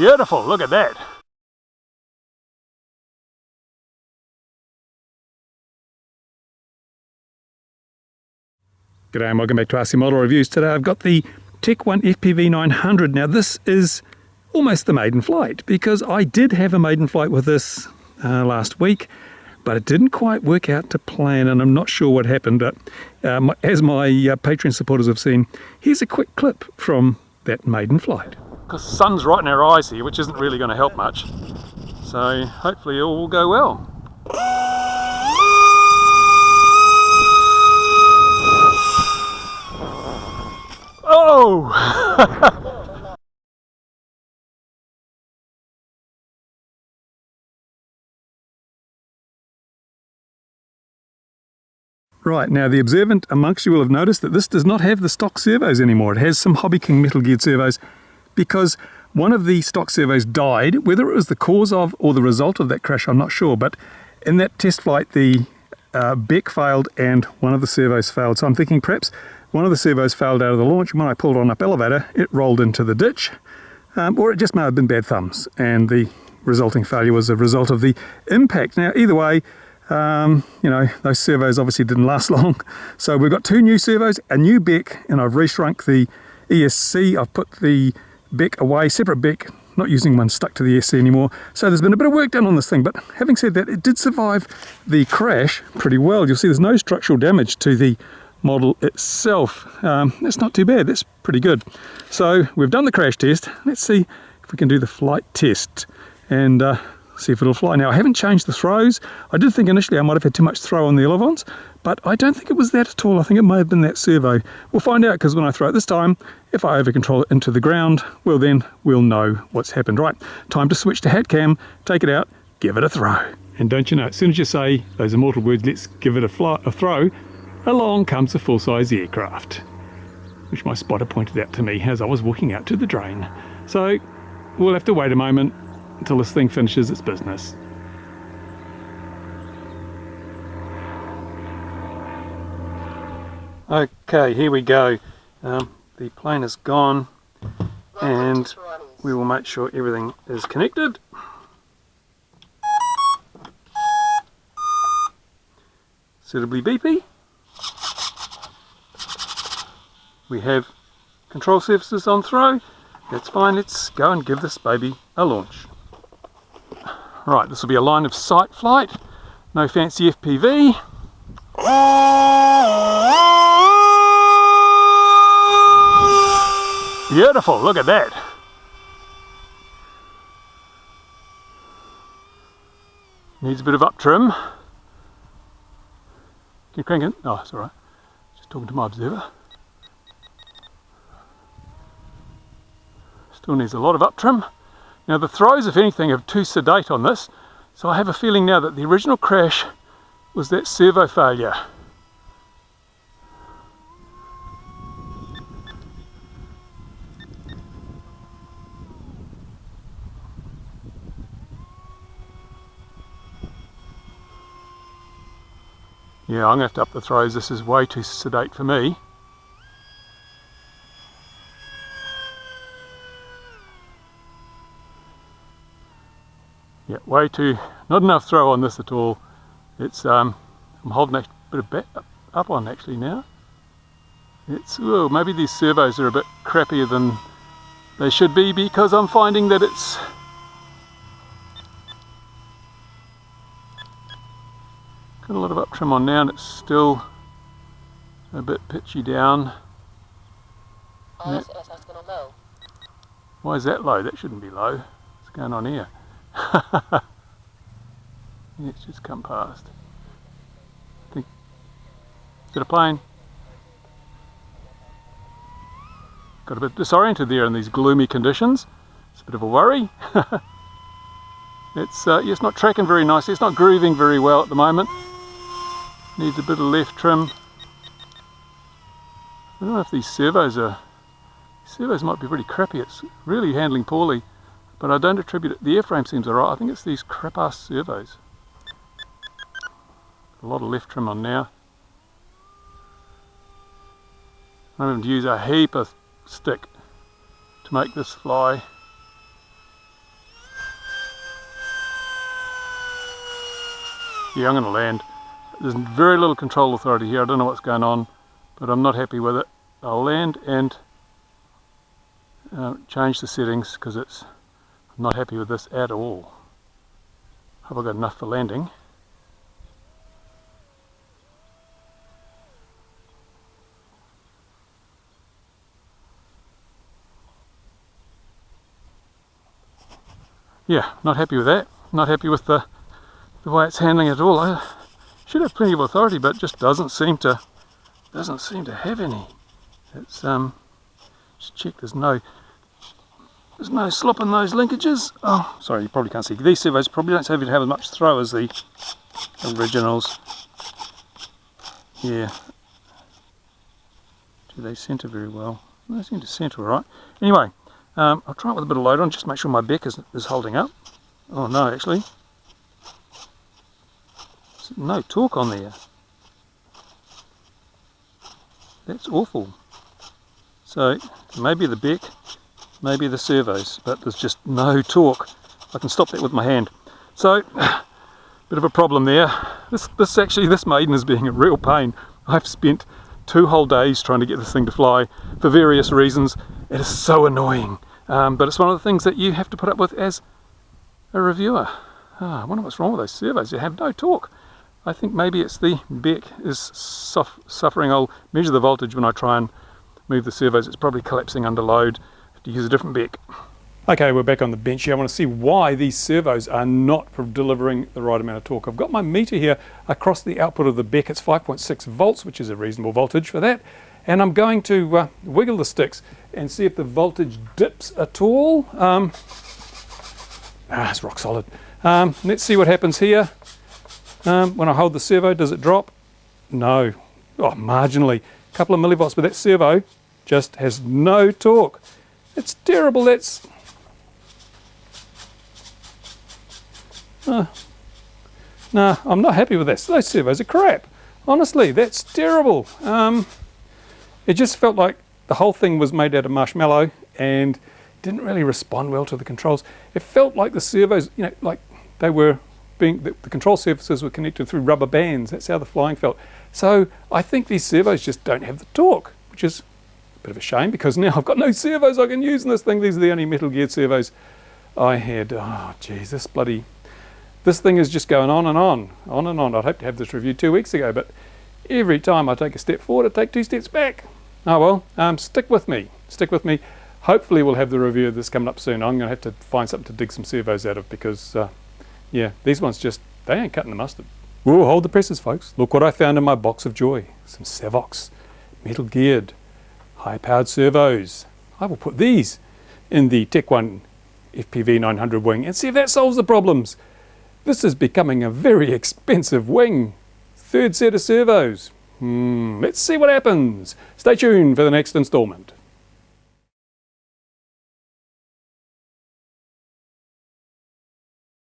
Beautiful, look at that. G'day and welcome back to RC Model Reviews. Today I've got the TechOne FPV900. Now this is almost the maiden flight because I did have a maiden flight with this last week, but it didn't quite work out to plan and I'm not sure what happened. But as my Patreon supporters have seen, here's a quick clip from that maiden flight. Because the sun's right in our eyes here, which isn't really going to help much. So hopefully it all will go well. Oh! Right, now the observant amongst you will have noticed that this does not have the stock servos anymore. It has some Hobby King metal geared servos because one of the stock servos died. Whether it was the cause of or the result of that crash, I'm not sure, but in that test flight the beck failed and one of the servos failed. So I'm thinking perhaps one of the servos failed out of the launch, and when I pulled on up elevator, it rolled into the ditch, or it just may have been bad thumbs, and the resulting failure was a result of the impact. Now, either way, you know, those servos obviously didn't last long. So we've got two new servos, a new beck, and I've reshrunk the ESC. I've put the beck away, separate beck, not using one stuck to the ESC anymore. So there's been a bit of work done on this thing, but having said that, it did survive the crash pretty well. You'll see there's no structural damage to the model itself. That's not too bad, that's pretty good. So we've done the crash test. Let's see if we can do the flight test and see if it'll fly. Now I haven't changed the throws. I did think initially I might have had too much throw on the elevons, but I don't think it was that at all. I think it may have been that servo. We'll find out, because when I throw it this time, if I over control it into the ground, well then we'll know what's happened. Right, time to switch to hat cam, take it out, give it a throw. And don't you know, as soon as you say those immortal words, let's give it a throw, along comes a full-size aircraft, which my spotter pointed out to me as I was walking out to the drain. So we'll have to wait a moment until this thing finishes its business. Okay, here we go. The plane is gone and we will make sure everything is connected. Suitably beepy. We have control surfaces on throw. That's fine. Let's go and give this baby a launch. Right, this will be a line of sight flight. No fancy FPV. Beautiful, look at that. Needs a bit of up trim. Can you crank it? Oh, it's alright. Just talking to my observer. Still needs a lot of up trim. Now the throws, if anything, are too sedate on this, so I have a feeling now that the original crash was that servo failure. Yeah, I'm going to have to up the throws. This is way too sedate for me. Yeah, way too, not enough throw on this at all. It's, I'm holding a bit of back, up on actually now. It's, oh, maybe these servos are a bit crappier than they should be because I'm finding that it's got a lot of up trim on now and it's still a bit pitchy down. That's going low. Why is that low? That shouldn't be low. What's going on here? Yeah, it's just come past. Is it a plane? Got a bit disoriented there in these gloomy conditions. It's a bit of a worry. It's not tracking very nicely. It's not grooving very well at the moment. Needs a bit of left trim. I don't know if these servos might be pretty crappy. It's really handling poorly. But I don't attribute it. The airframe seems alright. I think it's these crap ass servos. A lot of left trim on now. I'm having to use a heap of stick to make this fly. Yeah, I'm going to land. There's very little control authority here. I don't know what's going on, but I'm not happy with it. I'll land and change the settings because I'm not happy with this at all. Hope I've got enough for landing. Yeah, not happy with that. Not happy with the way it's handling it at all. I should have plenty of authority, but it just doesn't seem to have any. It's just check there's no slop in those linkages. Oh, sorry, you probably can't see. These servos probably don't seem to have as much throw as the originals. Yeah. Do they centre very well? They seem to centre all right. Anyway, I'll try it with a bit of load on, just make sure my beck is holding up. Oh no, actually. There's no torque on there. That's awful. So, maybe the beck, maybe the servos, but there's just no torque. I can stop that with my hand. So, bit of a problem there. This maiden is being a real pain. I've spent 2 whole days trying to get this thing to fly for various reasons. It is so annoying, but it's one of the things that you have to put up with as a reviewer. I wonder what's wrong with those servos. They have no torque. I think maybe it's the beck is suffering. I'll measure the voltage when I try and move the servos. It's probably collapsing under load. I have to use a different beck. Okay, we're back on the bench here. I want to see why these servos are not delivering the right amount of torque. I've got my meter here across the output of the beck. It's 5.6 volts, which is a reasonable voltage for that. And I'm going to wiggle the sticks and see if the voltage dips at all. It's rock solid. Let's see what happens here. When I hold the servo, does it drop? No. Oh, marginally. A couple of millivolts, but that servo just has no torque. It's terrible. That's... no, I'm not happy with that. Those servos are crap. Honestly, that's terrible. It just felt like the whole thing was made out of marshmallow and didn't really respond well to the controls. It felt like the servos, you know, like they were being, the control surfaces were connected through rubber bands. That's how the flying felt. So I think these servos just don't have the torque, which is a bit of a shame because now I've got no servos I can use in this thing. These are the only metal geared servos I had. Oh, geez, this thing is just going on and on, on and on. I'd hoped to have this reviewed 2 weeks ago, but every time I take a step forward, I take 2 steps back. Oh well, stick with me. Stick with me. Hopefully we'll have the review of this coming up soon. I'm going to have to find something to dig some servos out of because, yeah, these ones just, they ain't cutting the mustard. Whoa, hold the presses, folks. Look what I found in my box of joy. Some Savox, metal geared, high powered servos. I will put these in the TechOne FPV900 wing and see if that solves the problems. This is becoming a very expensive wing. 3rd set of servos. Let's see what happens. Stay tuned for the next installment.